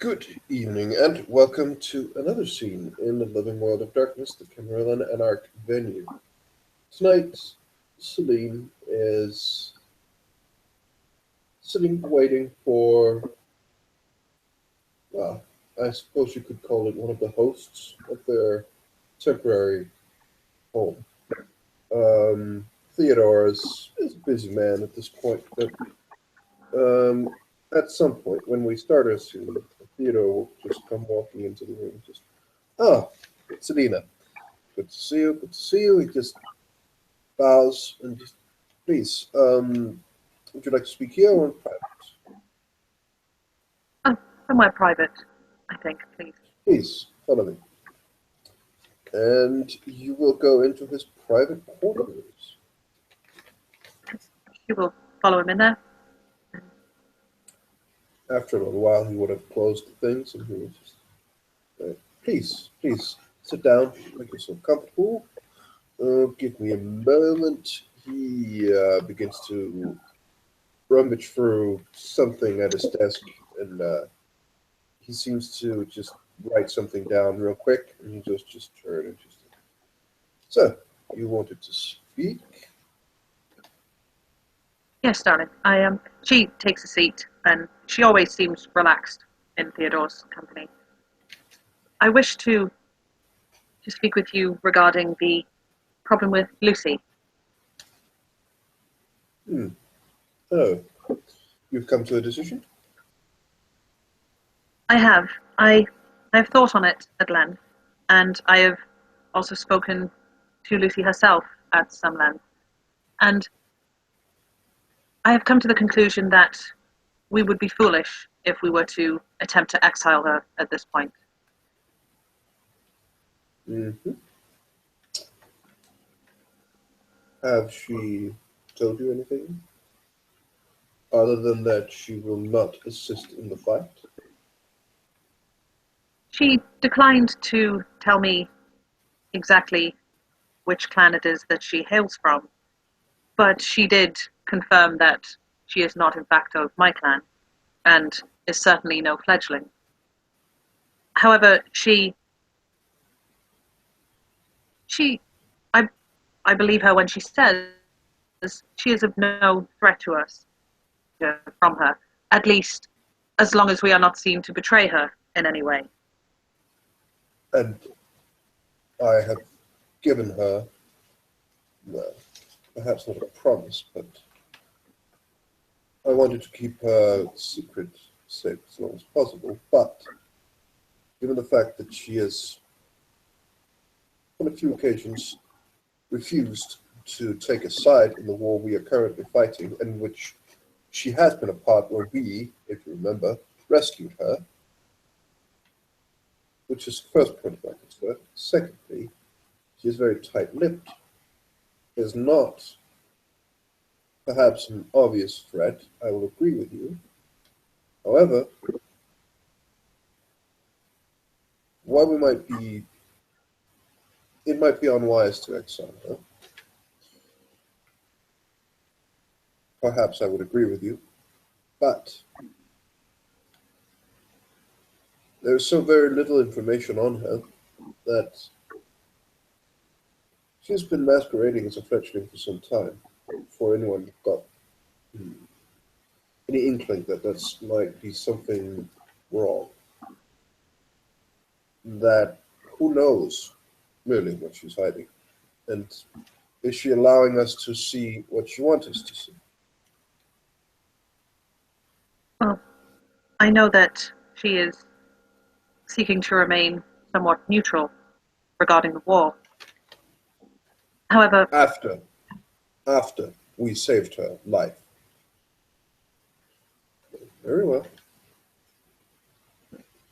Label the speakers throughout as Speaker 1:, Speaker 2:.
Speaker 1: Good evening, and welcome to another scene in the living world of darkness, the Camarilla Anarch venue. Tonight, Celine is sitting waiting for, well, I suppose you could call it one of the hosts of their temporary home. Theodore is a busy man at this point, but um, at some point when we start our scene, Theodore will just come walking into the room, just, oh, Selina. Good to see you. Good to see you. He just bows and just, please, would you like to speak here or in private?
Speaker 2: Somewhere private, I think, please.
Speaker 1: Please, follow me. And you will go into his private quarters.
Speaker 2: You will follow him in there.
Speaker 1: After a little while, he would have closed the things and he would just, please, sit down, make yourself comfortable. Give me a moment. He begins to rummage through something at his desk and he seems to just write something down real quick, and he just turned and just. So, you wanted to speak?
Speaker 2: Yes, darling. She takes a seat, and she always seems relaxed in Theodore's company. I wish to speak with you regarding the problem with Lucy.
Speaker 1: Oh, you've come to a decision?
Speaker 2: I have. I've thought on it at length, and I have also spoken to Lucy herself at some length. And I have come to the conclusion that we would be foolish if we were to attempt to exile her at this point.
Speaker 1: Mm-hmm. Have she told you anything? Other than that she will not assist in the fight?
Speaker 2: She declined to tell me exactly which clan it is that she hails from, but she did confirm that she is not in fact of my clan, and is certainly no fledgling. However, she, I, I believe her when she says she is of no threat to us from her, at least as long as we are not seen to betray her in any way.
Speaker 1: And I have given her, well, perhaps not a promise, but I wanted to keep her secret safe as long as possible. But given the fact that she has, on a few occasions, refused to take a side in the war we are currently fighting, in which she has been a part where we, if you remember, rescued her, which is the first point of my concern. Secondly, she is very tight-lipped, is not perhaps an obvious threat, I will agree with you. However, while it might be unwise to exile her, perhaps I would agree with you, but there's so very little information on her that she's been masquerading as a fledgling for some time. For anyone got any inkling that might be something wrong, that who knows really what she's hiding, and is she allowing us to see what she wants us to see?
Speaker 2: Well, I know that she is seeking to remain somewhat neutral regarding the war. However,
Speaker 1: After we saved her life. Very well.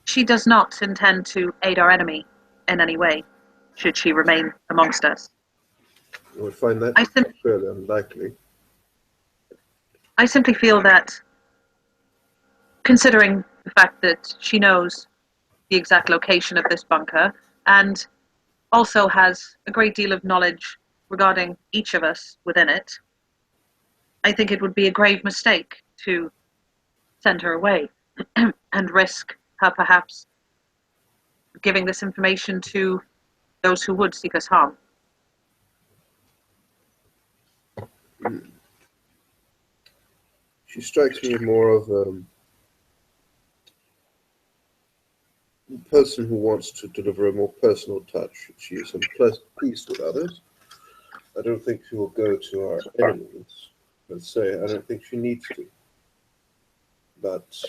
Speaker 2: she does not intend to aid our enemy in any way, should she remain amongst us.
Speaker 1: You would find that
Speaker 2: I, sim-
Speaker 1: fairly unlikely.
Speaker 2: I simply feel that, considering the fact that she knows the exact location of this bunker and also has a great deal of knowledge regarding each of us within it, I think it would be a grave mistake to send her away and risk her perhaps giving this information to those who would seek us harm.
Speaker 1: She strikes me as more of a person who wants to deliver a more personal touch. She is pleased with others. I don't think she will go to our enemies. Let's say I don't think she needs to. But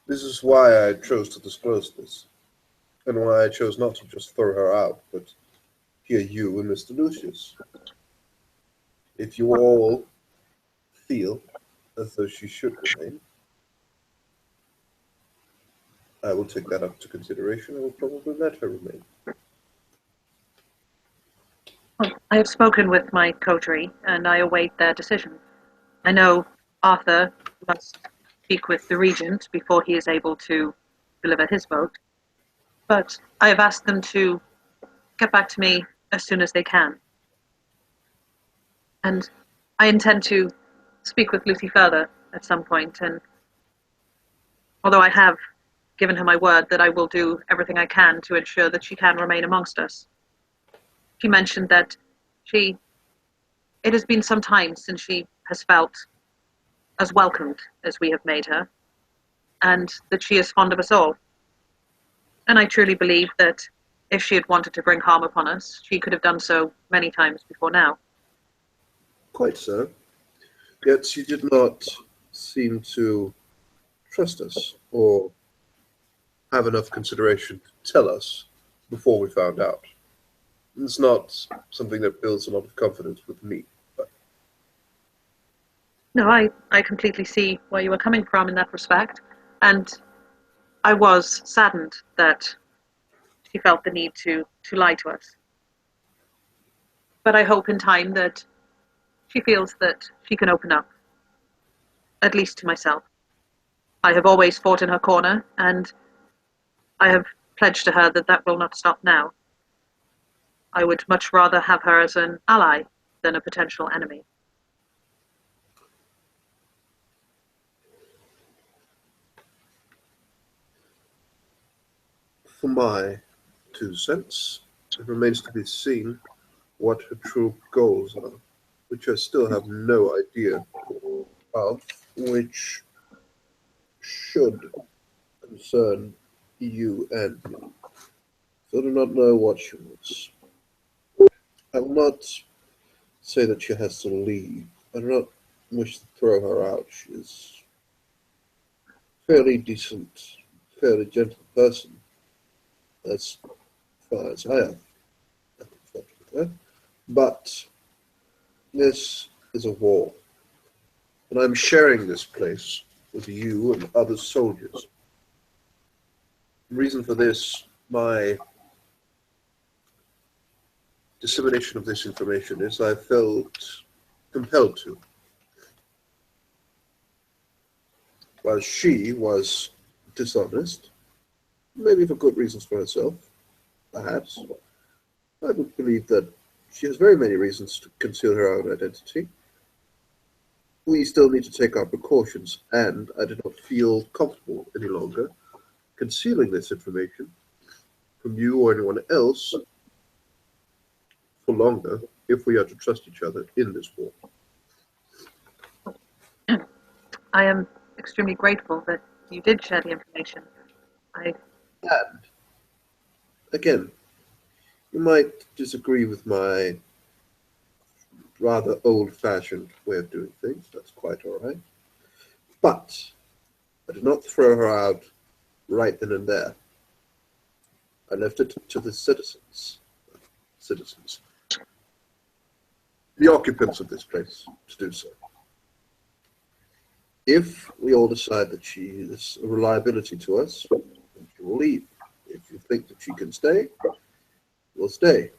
Speaker 1: this is why I chose to disclose this, and why I chose not to just throw her out, but hear you and Mr. Lucius. If you all feel as though she should remain, I will take that up to consideration. I will probably let her remain.
Speaker 2: Well, I have spoken with my coterie, and I await their decision. I know Arthur must speak with the regent before he is able to deliver his vote, but I have asked them to get back to me as soon as they can. And I intend to speak with Lucy further at some point, and although I have given her my word that I will do everything I can to ensure that she can remain amongst us, she mentioned that it has been some time since she has felt as welcomed as we have made her, and that she is fond of us all. And I truly believe that if she had wanted to bring harm upon us, she could have done so many times before now.
Speaker 1: Quite so. Yet she did not seem to trust us or have enough consideration to tell us before we found out. It's not something that builds a lot of confidence with me. But
Speaker 2: No, I completely see where you were coming from in that respect, and I was saddened that she felt the need to lie to us. But I hope in time that she feels that she can open up, at least to myself. I have always fought in her corner, and I have pledged to her that that will not stop now. I would much rather have her as an ally than a potential enemy.
Speaker 1: for my 2 cents, it remains to be seen what her true goals are, which I still have no idea of, which should concern you and me. So I do not know what she wants. I will not say that she has to leave. I do not wish to throw her out. She is a fairly decent, fairly gentle person, as far as I have thought with her. But this is a war, and I'm sharing this place with you and other soldiers. The reason for this, my dissemination of this information, is I felt compelled to. While she was dishonest, maybe for good reasons for herself, perhaps, I would believe that she has very many reasons to conceal her own identity. We still need to take our precautions, and I do not feel comfortable any longer concealing this information from you or anyone else for longer if we are to trust each other in this war.
Speaker 2: I am extremely grateful that you did share the information.
Speaker 1: And again, you might disagree with my rather old-fashioned way of doing things. That's quite all right. But I did not throw her out right then and there. I left it to the citizens, the occupants of this place, to do so. If we all decide that she is a reliability to us, then she will leave. If you think that she can stay, we'll stay.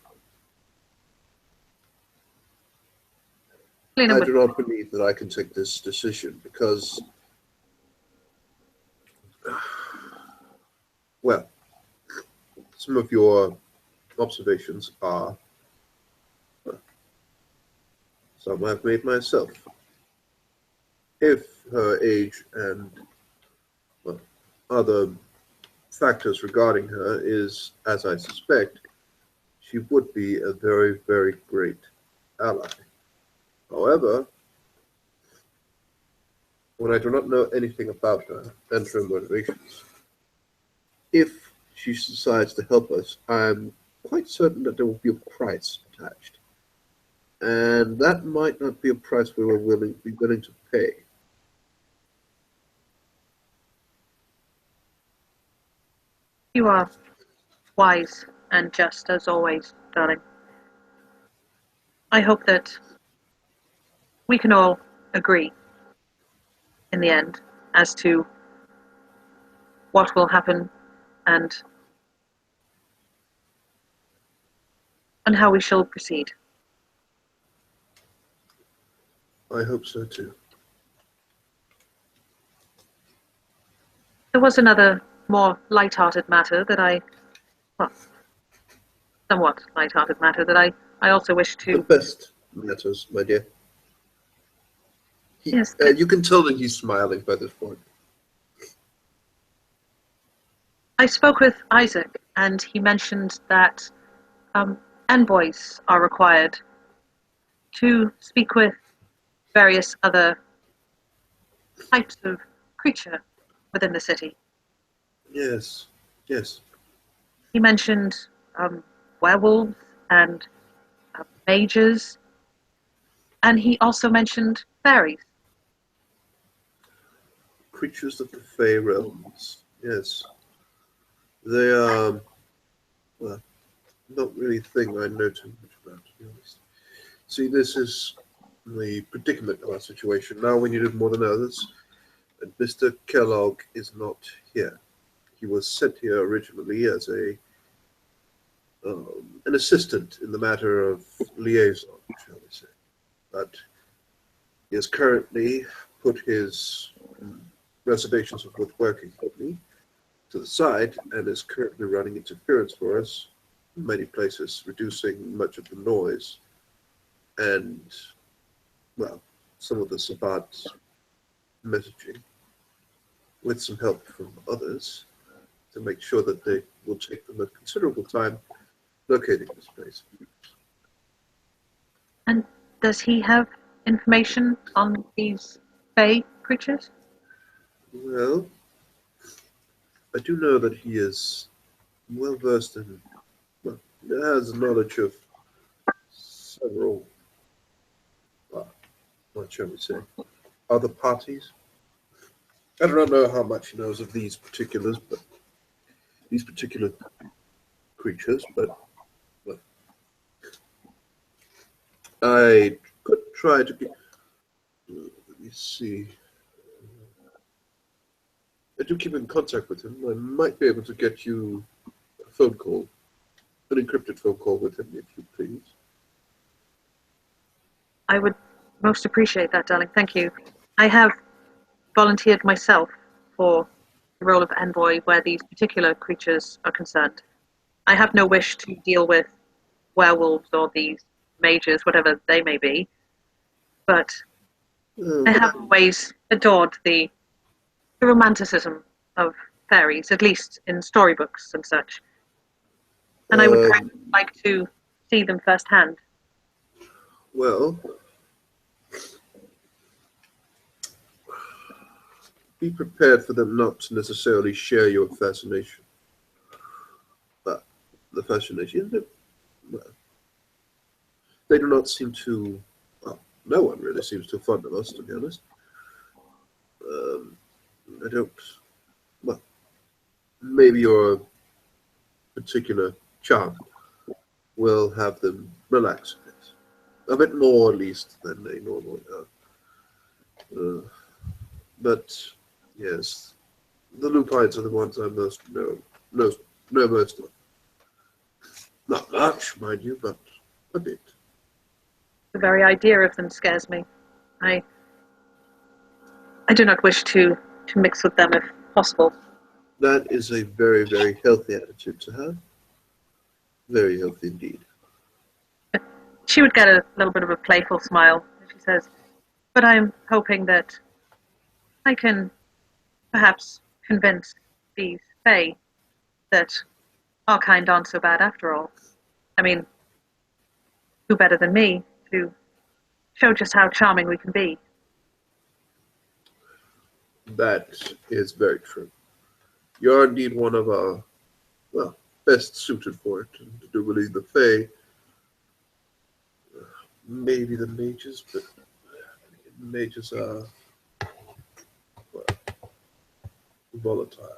Speaker 1: I do not believe that I can take this decision because, well, some of your observations are some I've made myself. If her age and other factors regarding her is, as I suspect, she would be a very, very great ally. However, when I do not know anything about her and her motivations, if she decides to help us, I'm quite certain that there will be a price attached. And that might not be a price we were willing to pay.
Speaker 2: You are wise and just as always, darling. I hope that we can all agree in the end as to what will happen and how we shall proceed.
Speaker 1: I hope so too.
Speaker 2: There was another more light-hearted matter that well, somewhat light-hearted matter that I also wish
Speaker 1: The
Speaker 2: to.
Speaker 1: best matters, my dear.
Speaker 2: Yes,
Speaker 1: You can tell that he's smiling by this point.
Speaker 2: I spoke with Isaac, and he mentioned that envoys are required to speak with various other types of creature within the city.
Speaker 1: Yes, yes.
Speaker 2: He mentioned werewolves and mages, and he also mentioned fairies.
Speaker 1: Creatures of the Fey realms. Yes. They are, well, not really a thing I know too much about, to be honest. See, this is the predicament of our situation. Now we need it more than others, and Mr. Kellogg is not here. He was sent here originally as an assistant in the matter of liaison, shall we say. But he has currently put his reservations with working for me to the side and is currently running interference for us in many places, reducing much of the noise and, well, some of the Sabbat messaging with some help from others to make sure that they will take them a considerable time locating this place.
Speaker 2: And does he have information on these fey creatures?
Speaker 1: Well, I do know that he is well versed in, well, has knowledge of several, what shall we say, other parties. I do not know how much he knows of these particulars, but these particular creatures, but well, I could try to get. Let me see. I do keep in contact with him. I might be able to get you a phone call, an encrypted phone call with him, if you please.
Speaker 2: I would most appreciate that, darling. Thank you. I have volunteered myself for the role of envoy where these particular creatures are concerned. I have no wish to deal with werewolves or these mages, whatever they may be, but I have always adored the romanticism of fairies, at least in storybooks and such. And I would
Speaker 1: Uh,
Speaker 2: kind of like to see them firsthand.
Speaker 1: well, be prepared for them not to necessarily share your fascination. But the fascination, well, they do not seem to, well, no one really seems too fond of us, to be honest. I don't, well, maybe your particular charm will have them relax a bit more, at least, than they normally are. But, yes, the lupines are the ones I know most of. Not much, mind you, but a bit.
Speaker 2: The very idea of them scares me. I I do not wish to mix with them if possible.
Speaker 1: That is a very, very healthy attitude to have. Very healthy indeed.
Speaker 2: She would get a little bit of a playful smile as she says, but I'm hoping that I can perhaps convince these Fae that our kind aren't so bad after all. I mean, who better than me to show just how charming we can be?
Speaker 1: That is very true. You're indeed one of our, well, best suited for it. And I do believe the Fae, maybe the mages, but mages are, well, volatile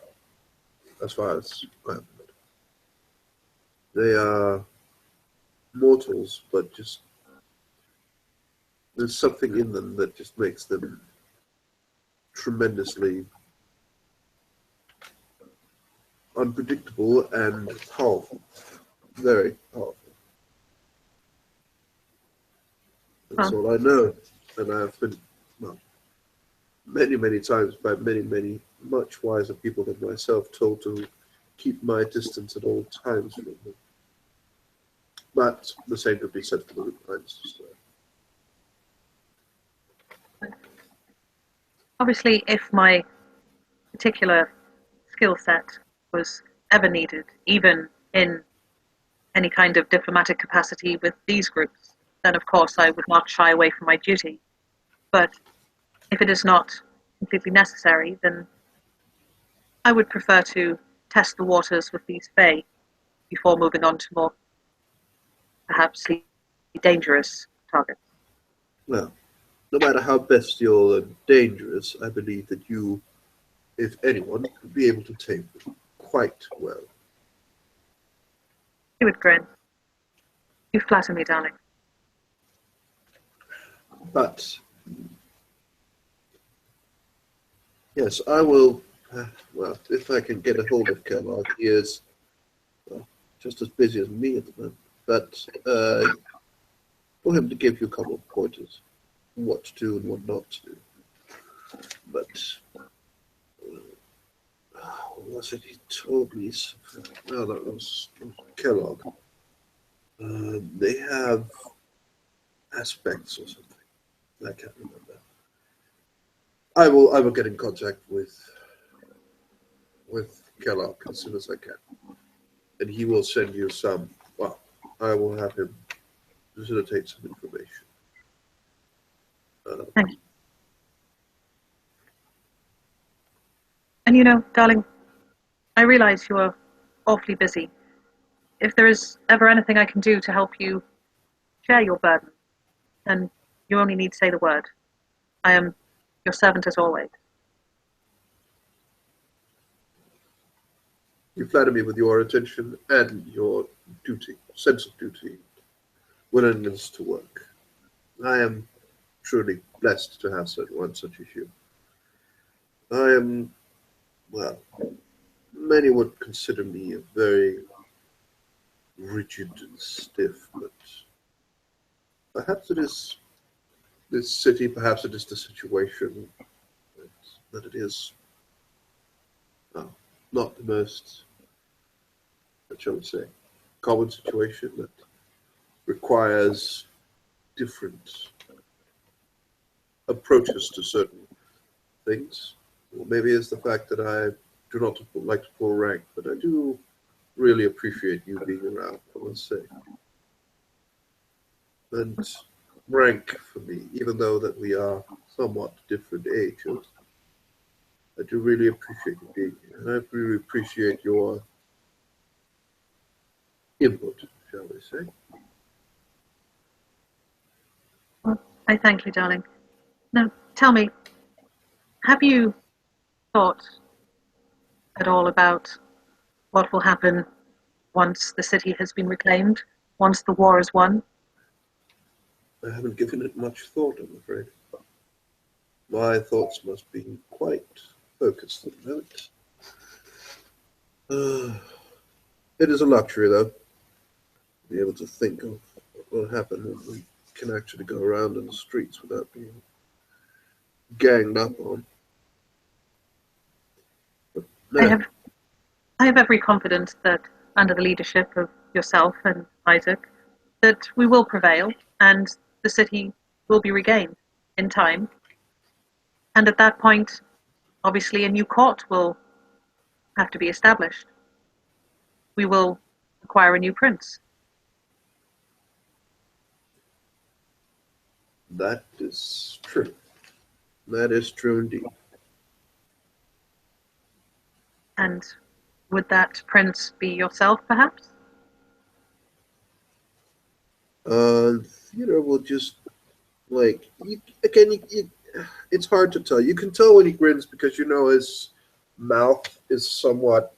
Speaker 1: as far as I'm concerned. They are mortals, but just there's something in them that just makes them tremendously unpredictable and powerful. Very powerful. That's all I know. And I've been, well, many, many times by many, many much wiser people than myself told to keep my distance at all times from them. But the same could be said for the Lupines. So.
Speaker 2: Obviously, if my particular skill set was ever needed, even in any kind of diplomatic capacity with these groups, then of course I would not shy away from my duty. But if it is not completely necessary, then I would prefer to test the waters with these Fae before moving on to more perhaps dangerous targets.
Speaker 1: Well, no matter how bestial and dangerous, I believe that you, if anyone, would be able to tame them quite well.
Speaker 2: He would grin. You flatter me, darling.
Speaker 1: But, yes, I will, well, if I can get a hold of Kellogg, he is just as busy as me at the moment. But for him to give you a couple of pointers, what to do and what not to do. But what was it he told me? No, that was Kellogg. They have aspects or something. I can't remember. I will get in contact with Kellogg as soon as I can, and he will send you some. Well, I will have him facilitate some information.
Speaker 2: Thank you. And you know, darling, I realize you are awfully busy. If there is ever anything I can do to help you share your burden, then you only need to say the word. I am your servant as always.
Speaker 1: You flatter me with your attention and your duty, sense of duty, willingness to work. I am truly blessed to have such as you. I am, well, many would consider me a very rigid and stiff, but perhaps it is this city, perhaps it is the situation that it is not the most, what shall we say, common situation that requires different approaches to certain things. Well, maybe it's the fact that I do not like to pull rank, but I do really appreciate you being around, I must say. And rank for me, even though that we are somewhat different ages, I do really appreciate you being here, and I really appreciate your input, shall we say.
Speaker 2: Well, I thank you, darling. Now, tell me, have you thought at all about what will happen once the city has been reclaimed, once the war is won?
Speaker 1: I haven't given it much thought, I'm afraid. My thoughts must be quite focused at the moment. It is a luxury, though, to be able to think of what will happen when we can actually go around in the streets without being ganged up on. But no.
Speaker 2: I have every confidence that under the leadership of yourself and Isaac, that we will prevail and the city will be regained in time. And at that point, obviously a new court will have to be established. We will acquire a new prince.
Speaker 1: That is true. That is true indeed.
Speaker 2: And would that prince be yourself, perhaps?
Speaker 1: Theodore will just like again. It's hard to tell. You can tell when he grins because you know his mouth is somewhat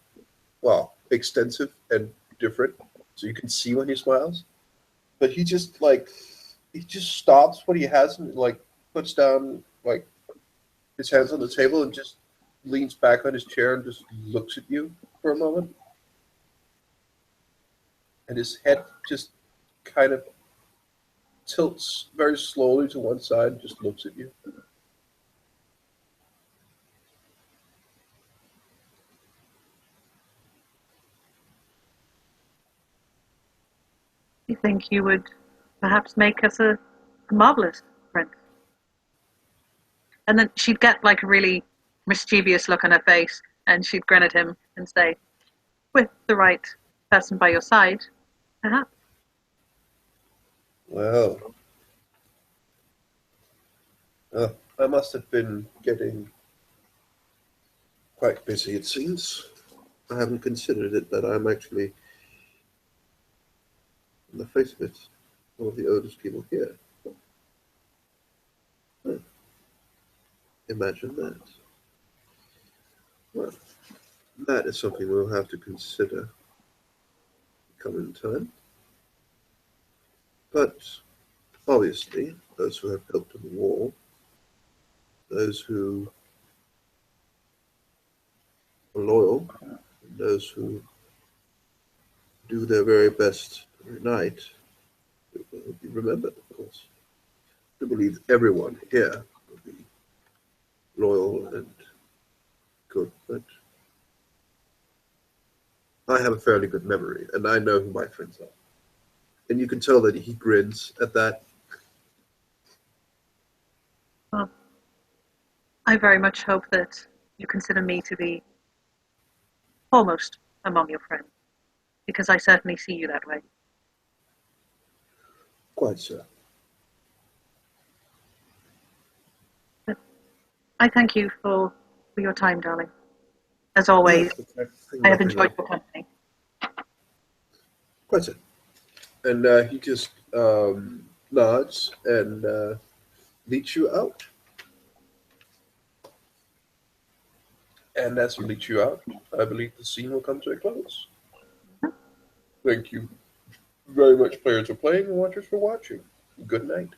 Speaker 1: extensive and different, so you can see when he smiles. But he just stops what he has and like puts down like his hands on the table and just leans back on his chair and just looks at you for a moment, and his head just kind of tilts very slowly to one side and just looks at you.
Speaker 2: You think you would perhaps make us a marvelous prince? And then she'd get like a really mischievous look on her face, and she'd grin at him and say, with the right person by your side, perhaps.
Speaker 1: Well, I must have been getting quite busy, it seems. I haven't considered it that I'm actually, on the face of it, one of the oldest people here. Huh. Imagine that. Well, that is something we'll have to consider come in time. But obviously, those who have helped in the war, those who are loyal, and those who do their very best every night, will be remembered, of course. I believe everyone here will be loyal and good, but I have a fairly good memory, and I know who my friends are. And you can tell that he grins at that.
Speaker 2: Well, I very much hope that you consider me to be foremost among your friends, because I certainly see you that way.
Speaker 1: Quite so.
Speaker 2: But I thank you for your time, darling. As always, I have enjoyed your company.
Speaker 1: Quite so. And he just nods and leads you out. And as he leads you out, I believe the scene will come to a close. Thank you very much, players, for playing and watchers for watching. Good night.